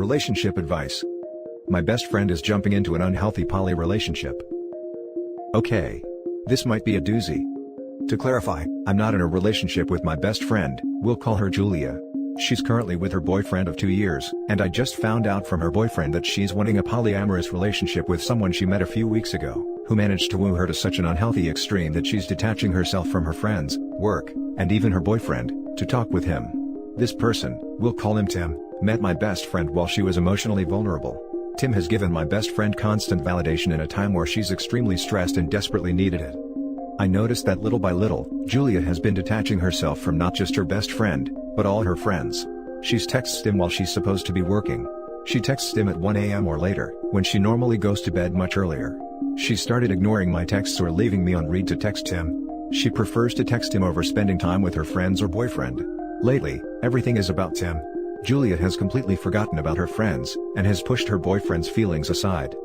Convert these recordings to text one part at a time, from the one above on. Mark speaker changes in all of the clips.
Speaker 1: Relationship advice. My best friend is jumping into an unhealthy poly relationship. Okay. This might be a doozy. To clarify, I'm not in a relationship with my best friend, we'll call her Julia. She's currently with her boyfriend of 2 years, and I just found out from her boyfriend that she's wanting a polyamorous relationship with someone she met a few weeks ago, who managed to woo her to such an unhealthy extreme that she's detaching herself from her friends, work, and even her boyfriend, to talk with him. This person, we'll call him Tim, met my best friend while she was emotionally vulnerable. Tim has given my best friend constant validation in a time where she's extremely stressed and desperately needed it. I noticed that little by little, Julia has been detaching herself from not just her best friend, but all her friends. She's texted him while she's supposed to be working. She texts him at 1 a.m. or later, when she normally goes to bed much earlier. She started ignoring my texts or leaving me on read to text him. She prefers to text him over spending time with her friends or boyfriend. Lately, everything is about Tim. Julia has completely forgotten about her friends, and has pushed her boyfriend's feelings aside.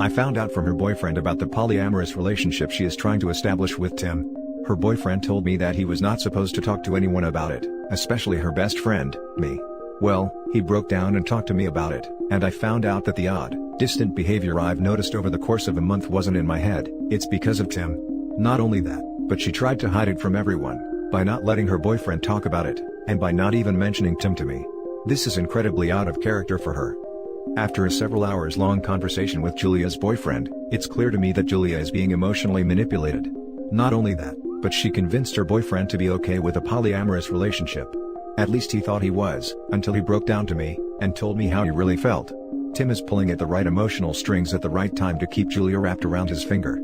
Speaker 1: I found out from her boyfriend about the polyamorous relationship she is trying to establish with Tim. Her boyfriend told me that he was not supposed to talk to anyone about it, especially her best friend, me. Well, he broke down and talked to me about it, and I found out that the odd, distant behavior I've noticed over the course of a month wasn't in my head, it's because of Tim. Not only that, but she tried to hide it from everyone, by not letting her boyfriend talk about it, and by not even mentioning Tim to me. This is incredibly out of character for her. After a several hours long conversation with Julia's boyfriend, it's clear to me that Julia is being emotionally manipulated. Not only that, but she convinced her boyfriend to be okay with a polyamorous relationship. At least he thought he was, until he broke down to me, and told me how he really felt. Tim is pulling at the right emotional strings at the right time to keep Julia wrapped around his finger.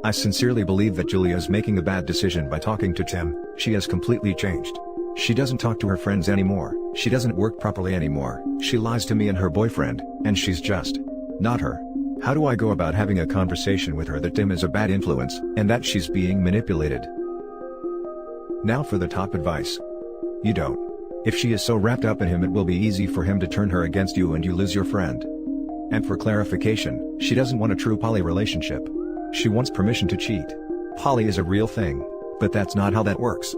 Speaker 1: I sincerely believe that Julia is making a bad decision by talking to Tim. She has completely changed. She doesn't talk to her friends anymore, she doesn't work properly anymore, she lies to me and her boyfriend, and she's just not her. How do I go about having a conversation with her that Tim is a bad influence, and that she's being manipulated? Now for the top advice. You don't. If she is so wrapped up in him, it will be easy for him to turn her against you and you lose your friend. And for clarification, she doesn't want a true poly relationship. She wants permission to cheat. Poly is a real thing, but that's not how that works.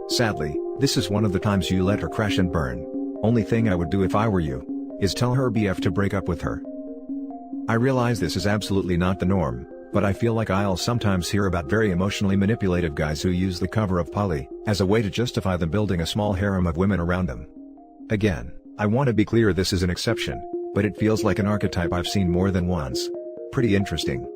Speaker 1: Sadly, this is one of the times you let her crash and burn. Only thing I would do if I were you, is tell her BF to break up with her. I realize this is absolutely not the norm, but I feel like I'll sometimes hear about very emotionally manipulative guys who use the cover of poly, as a way to justify them building a small harem of women around them. Again, I want to be clear, this is an exception, but it feels like an archetype I've seen more than once. Pretty interesting.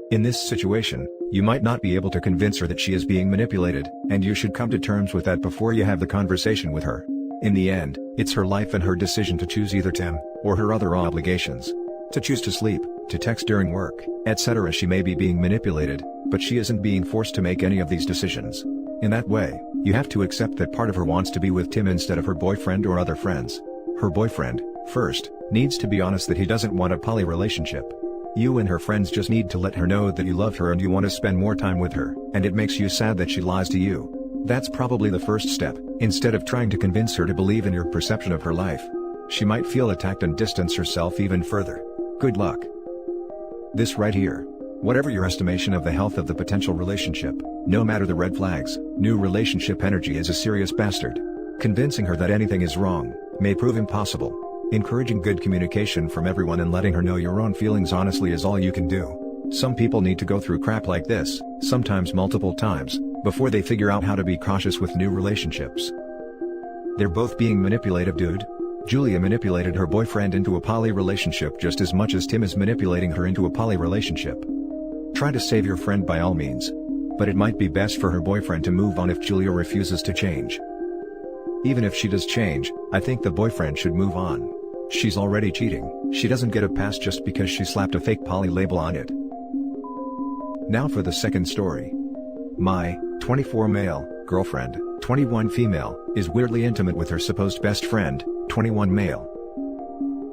Speaker 1: In this situation, you might not be able to convince her that she is being manipulated, and you should come to terms with that before you have the conversation with her. In the end, it's her life and her decision to choose either Tim, or her other obligations. To choose to sleep, to text during work, etc. She may be being manipulated, but she isn't being forced to make any of these decisions. In that way, you have to accept that part of her wants to be with Tim instead of her boyfriend or other friends. Her boyfriend, first, needs to be honest that he doesn't want a poly relationship. You and her friends just need to let her know that you love her and you want to spend more time with her, and it makes you sad that she lies to you. That's probably the first step, instead of trying to convince her to believe in your perception of her life. She might feel attacked and distance herself even further. Good luck. This right here. Whatever your estimation of the health of the potential relationship, no matter the red flags, new relationship energy is a serious bastard. Convincing her that anything is wrong may prove impossible. Encouraging good communication from everyone and letting her know your own feelings honestly is all you can do. Some people need to go through crap like this, sometimes multiple times, before they figure out how to be cautious with new relationships. They're both being manipulative, dude. Julia manipulated her boyfriend into a poly relationship just as much as Tim is manipulating her into a poly relationship. Try to save your friend by all means. But it might be best for her boyfriend to move on if Julia refuses to change. Even if she does change, I think the boyfriend should move on. She's already cheating, she doesn't get a pass just because she slapped a fake poly label on it. Now for the second story. My 24 male girlfriend, 21 female, is weirdly intimate with her supposed best friend, 21 male.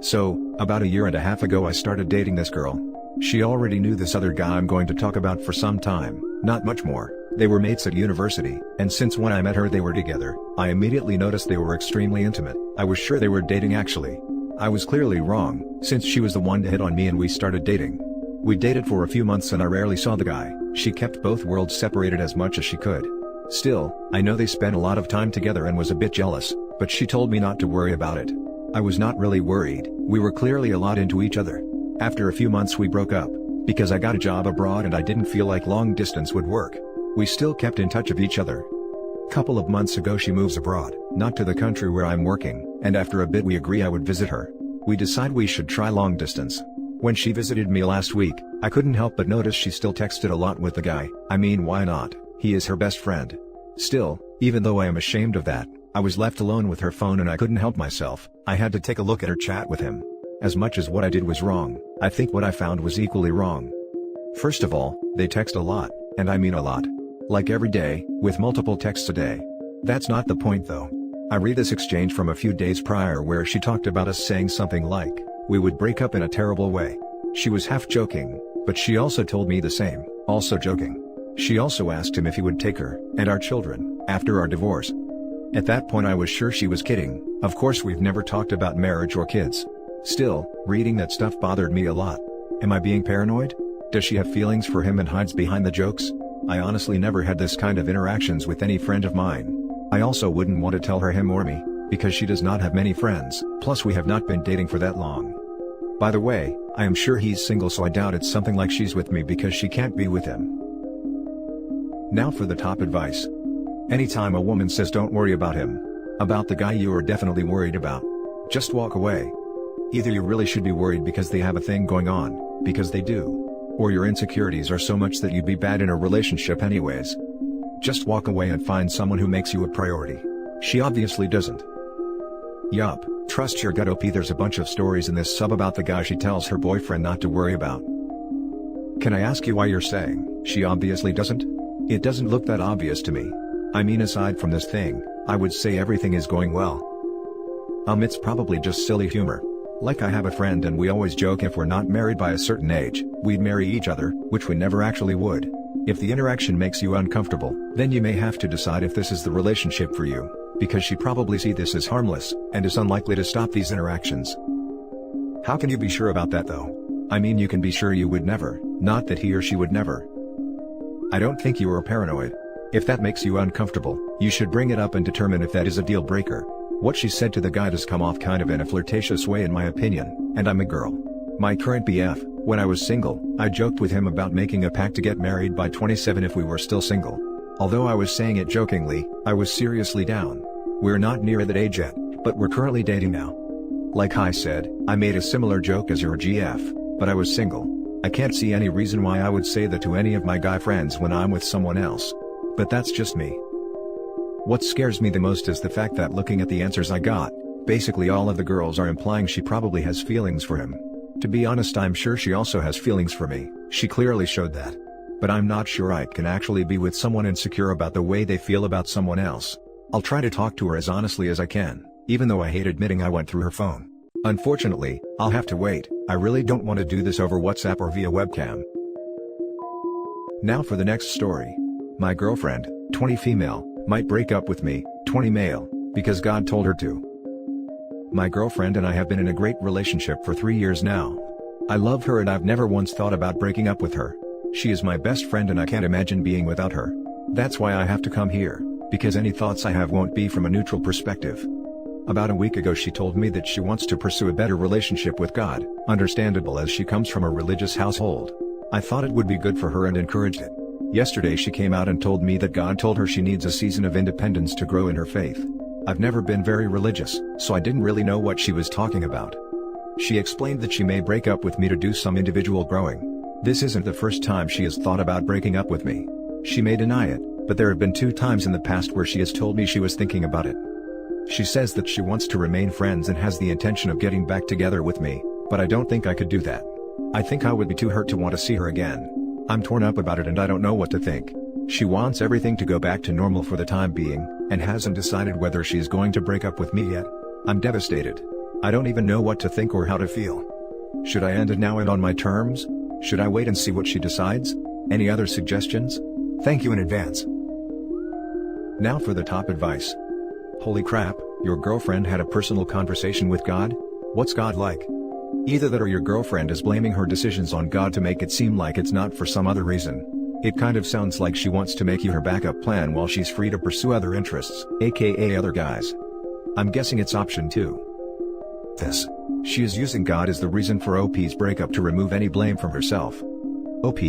Speaker 1: So, about 1.5 years ago I started dating this girl. She already knew this other guy I'm going to talk about for some time, not much more. They were mates at university, and since when I met her they were together. I immediately noticed they were extremely intimate. I was sure they were dating actually. I was clearly wrong, since she was the one to hit on me and we started dating. We dated for a few months and I rarely saw the guy. She kept both worlds separated as much as she could. Still, I know they spent a lot of time together and was a bit jealous, but she told me not to worry about it. I was not really worried, we were clearly a lot into each other. After a few months we broke up, because I got a job abroad and I didn't feel like long distance would work. We still kept in touch of each other. Couple of months ago she moves abroad, not to the country where I'm working, and after a bit we agree I would visit her. We decide we should try long distance. When she visited me last week, I couldn't help but notice she still texted a lot with the guy. I mean, why not? He is her best friend. Still, even though I am ashamed of that, I was left alone with her phone and I couldn't help myself. I had to take a look at her chat with him. As much as what I did was wrong, I think what I found was equally wrong. First of all, they text a lot, and I mean a lot. Like every day, with multiple texts a day. That's not the point though. I read this exchange from a few days prior where she talked about us saying something like, we would break up in a terrible way. She was half joking, but she also told me the same, also joking. She also asked him if he would take her, and our children, after our divorce. At that point I was sure she was kidding. Of course we've never talked about marriage or kids. Still, reading that stuff bothered me a lot. Am I being paranoid? Does she have feelings for him and hides behind the jokes? I honestly never had this kind of interactions with any friend of mine. I also wouldn't want to tell her him or me, because she does not have many friends, plus we have not been dating for that long. By the way, I am sure he's single, so I doubt it's something like she's with me because she can't be with him. Now for the top advice. Anytime a woman says don't worry about him, about the guy you are definitely worried about, just walk away. Either you really should be worried because they have a thing going on, because they do. Or your insecurities are so much that you'd be bad in a relationship anyways. Just walk away and find someone who makes you a priority. She obviously doesn't. Yup, trust your gut. OP, there's a bunch of stories in this sub about the guy she tells her boyfriend not to worry about. Can I ask you why you're saying, she obviously doesn't? It doesn't look that obvious to me. I mean, aside from this thing, I would say everything is going well. It's probably just silly humor. Like I have a friend and we always joke if we're not married by a certain age, we'd marry each other, which we never actually would. If the interaction makes you uncomfortable, then you may have to decide if this is the relationship for you, because she probably sees this as harmless, and is unlikely to stop these interactions. How can you be sure about that though? I mean, you can be sure you would never, not that he or she would never. I don't think you are paranoid. If that makes you uncomfortable, you should bring it up and determine if that is a deal breaker. What she said to the guy does come off kind of in a flirtatious way in my opinion, and I'm a girl. My current BF, when I was single, I joked with him about making a pact to get married by 27 if we were still single. Although I was saying it jokingly, I was seriously down. We're not near that age yet, but we're currently dating now. Like I said, I made a similar joke as your GF, but I was single. I can't see any reason why I would say that to any of my guy friends when I'm with someone else. But that's just me. What scares me the most is the fact that looking at the answers I got, basically all of the girls are implying she probably has feelings for him. To be honest, I'm sure she also has feelings for me, she clearly showed that. But I'm not sure I can actually be with someone insecure about the way they feel about someone else. I'll try to talk to her as honestly as I can, even though I hate admitting I went through her phone. Unfortunately, I'll have to wait. I really don't want to do this over WhatsApp or via webcam. Now for the next story. My girlfriend, 20 female, might break up with me, 20 male, because God told her to. My girlfriend and I have been in a great relationship for 3 years now. I love her and I've never once thought about breaking up with her. She is my best friend and I can't imagine being without her. That's why I have to come here, because any thoughts I have won't be from a neutral perspective. About a week ago she told me that she wants to pursue a better relationship with God, understandable as she comes from a religious household. I thought it would be good for her and encouraged it. Yesterday she came out and told me that God told her she needs a season of independence to grow in her faith. I've never been very religious, so I didn't really know what she was talking about. She explained that she may break up with me to do some individual growing. This isn't the first time she has thought about breaking up with me. She may deny it, but there have been 2 times in the past where she has told me she was thinking about it. She says that she wants to remain friends and has the intention of getting back together with me, but I don't think I could do that. I think I would be too hurt to want to see her again. I'm torn up about it and I don't know what to think. She wants everything to go back to normal for the time being, and hasn't decided whether she's going to break up with me yet. I'm devastated. I don't even know what to think or how to feel. Should I end it now and on my terms? Should I wait and see what she decides? Any other suggestions? Thank you in advance. Now for the top advice. Holy crap, your girlfriend had a personal conversation with God? What's God like? Either that or your girlfriend is blaming her decisions on God to make it seem like it's not for some other reason. It kind of sounds like she wants to make you her backup plan while she's free to pursue other interests, aka other guys. I'm guessing it's option 2. this. She is using God as the reason for OP's breakup to remove any blame from herself. OP,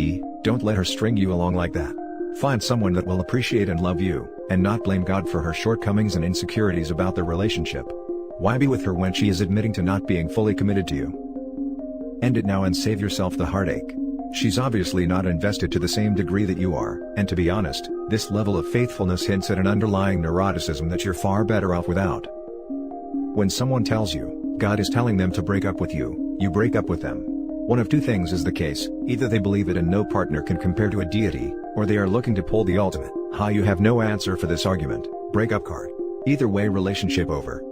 Speaker 1: don't let her string you along like that. Find someone that will appreciate and love you, and not blame God for her shortcomings and insecurities about the relationship. Why be with her when she is admitting to not being fully committed to you? End it now and save yourself the heartache. She's obviously not invested to the same degree that you are, and to be honest, this level of faithfulness hints at an underlying neuroticism that you're far better off without. When someone tells you, God is telling them to break up with you, you break up with them. One of two things is the case: either they believe it and no partner can compare to a deity, or they are looking to pull the ultimate, "Ha, you have no answer for this argument," breakup card. Either way, relationship over.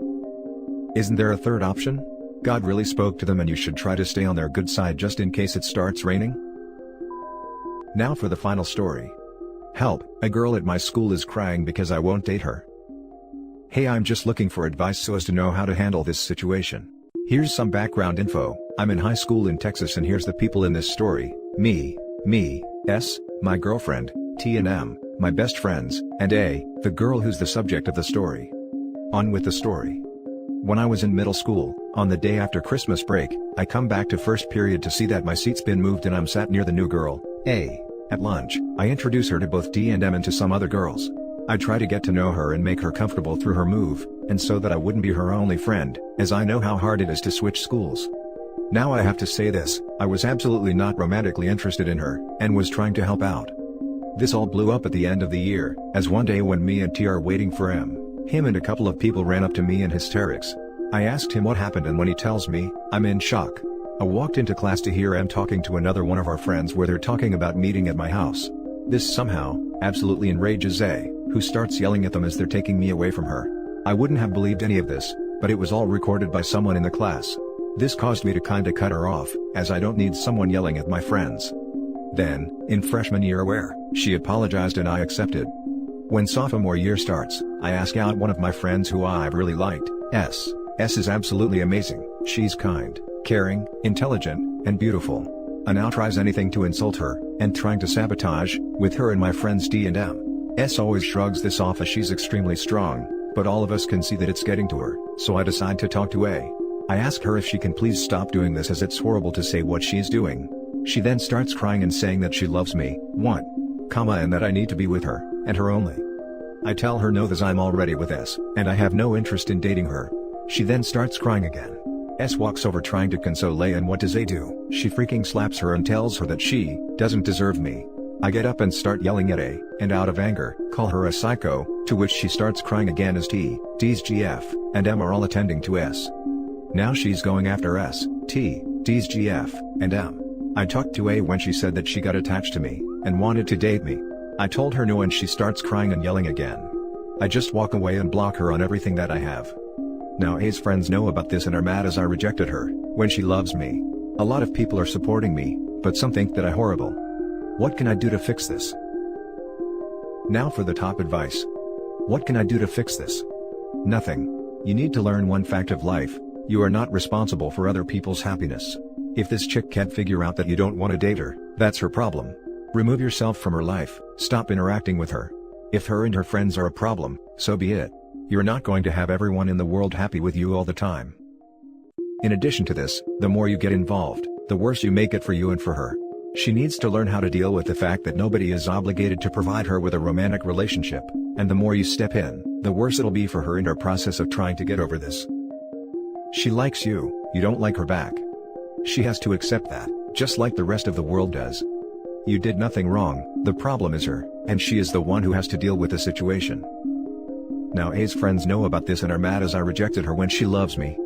Speaker 1: Isn't there a third option? God really spoke to them and you should try to stay on their good side just in case it starts raining? Now for the final story. Help, a girl at my school is crying because I won't date her. Hey, I'm just looking for advice so as to know how to handle this situation. Here's some background info. I'm in high school in Texas and here's the people in this story: me, S, my girlfriend, T and M, my best friends, and A, the girl who's the subject of the story. On with the story. When I was in middle school, on the day after Christmas break, I come back to first period to see that my seat's been moved and I'm sat near the new girl, A. At lunch, I introduce her to both D and M and to some other girls. I try to get to know her and make her comfortable through her move, and so that I wouldn't be her only friend, as I know how hard it is to switch schools. Now I have to say this, I was absolutely not romantically interested in her, and was trying to help out. This all blew up at the end of the year, as one day when me and T are waiting for him and a couple of people ran up to me in hysterics. I asked him what happened and when he tells me, I'm in shock. I walked into class to hear M talking to another one of our friends where they're talking about meeting at my house. This somehow, absolutely enrages A, who starts yelling at them as they're taking me away from her. I wouldn't have believed any of this, but it was all recorded by someone in the class. This caused me to kinda cut her off, as I don't need someone yelling at my friends. Then, in freshman year where, she apologized and I accepted. When sophomore year starts, I ask out one of my friends who I've really liked, S. S is absolutely amazing, she's kind, caring, intelligent, and beautiful. I now tries anything to insult her, and trying to sabotage, with her and my friends D and M. S always shrugs this off as she's extremely strong, but all of us can see that it's getting to her, so I decide to talk to A. I ask her if she can please stop doing this as it's horrible to say what she's doing. She then starts crying and saying that she loves me, and that I need to be with her, and her only. I tell her no, that I'm already with S, and I have no interest in dating her. She then starts crying again. S walks over trying to console A, and what does A do? She freaking slaps her and tells her that she doesn't deserve me. I get up and start yelling at A, and out of anger, call her a psycho, to which she starts crying again as T, D's GF, and M are all attending to S. Now she's going after S, T, D's GF, and M. I talked to A when she said that she got attached to me, and wanted to date me. I told her no and she starts crying and yelling again. I just walk away and block her on everything that I have. Now A's friends know about this and are mad as I rejected her, when she loves me. A lot of people are supporting me, but some think that I'm horrible. What can I do to fix this? Now for the top advice. What can I do to fix this? Nothing. You need to learn one fact of life: you are not responsible for other people's happiness. If this chick can't figure out that you don't want to date her, that's her problem. Remove yourself from her life, stop interacting with her. If her and her friends are a problem, so be it. You're not going to have everyone in the world happy with you all the time. In addition to this, the more you get involved, the worse you make it for you and for her. She needs to learn how to deal with the fact that nobody is obligated to provide her with a romantic relationship, and the more you step in, the worse it'll be for her in her process of trying to get over this. She likes you, you don't like her back. She has to accept that, just like the rest of the world does. You did nothing wrong, the problem is her, and she is the one who has to deal with the situation. Now A's friends know about this and are mad as I rejected her when she loves me.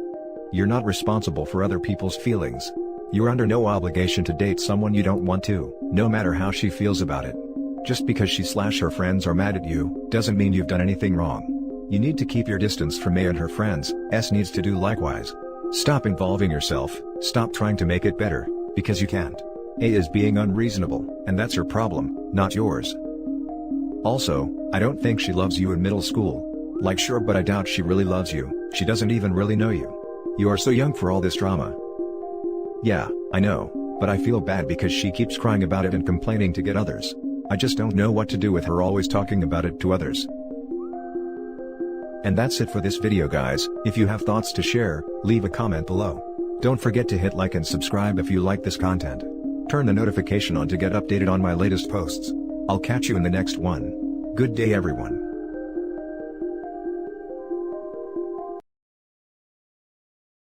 Speaker 1: You're not responsible for other people's feelings. You're under no obligation to date someone you don't want to, no matter how she feels about it. Just because she/her friends are mad at you, doesn't mean you've done anything wrong. You need to keep your distance from A and her friends. S needs to do likewise. Stop involving yourself, stop trying to make it better, because you can't. A is being unreasonable, and that's her problem, not yours. Also, I don't think she loves you in middle school. Like sure, but I doubt she really loves you, she doesn't even really know you. You are so young for all this drama. Yeah, I know, but I feel bad because she keeps crying about it and complaining to get others. I just don't know what to do with her always talking about it to others. And that's it for this video guys. If you have thoughts to share, leave a comment below. Don't forget to hit like and subscribe if you like this content. Turn the notification on to get updated on my latest posts. I'll catch you in the next one. Good day everyone.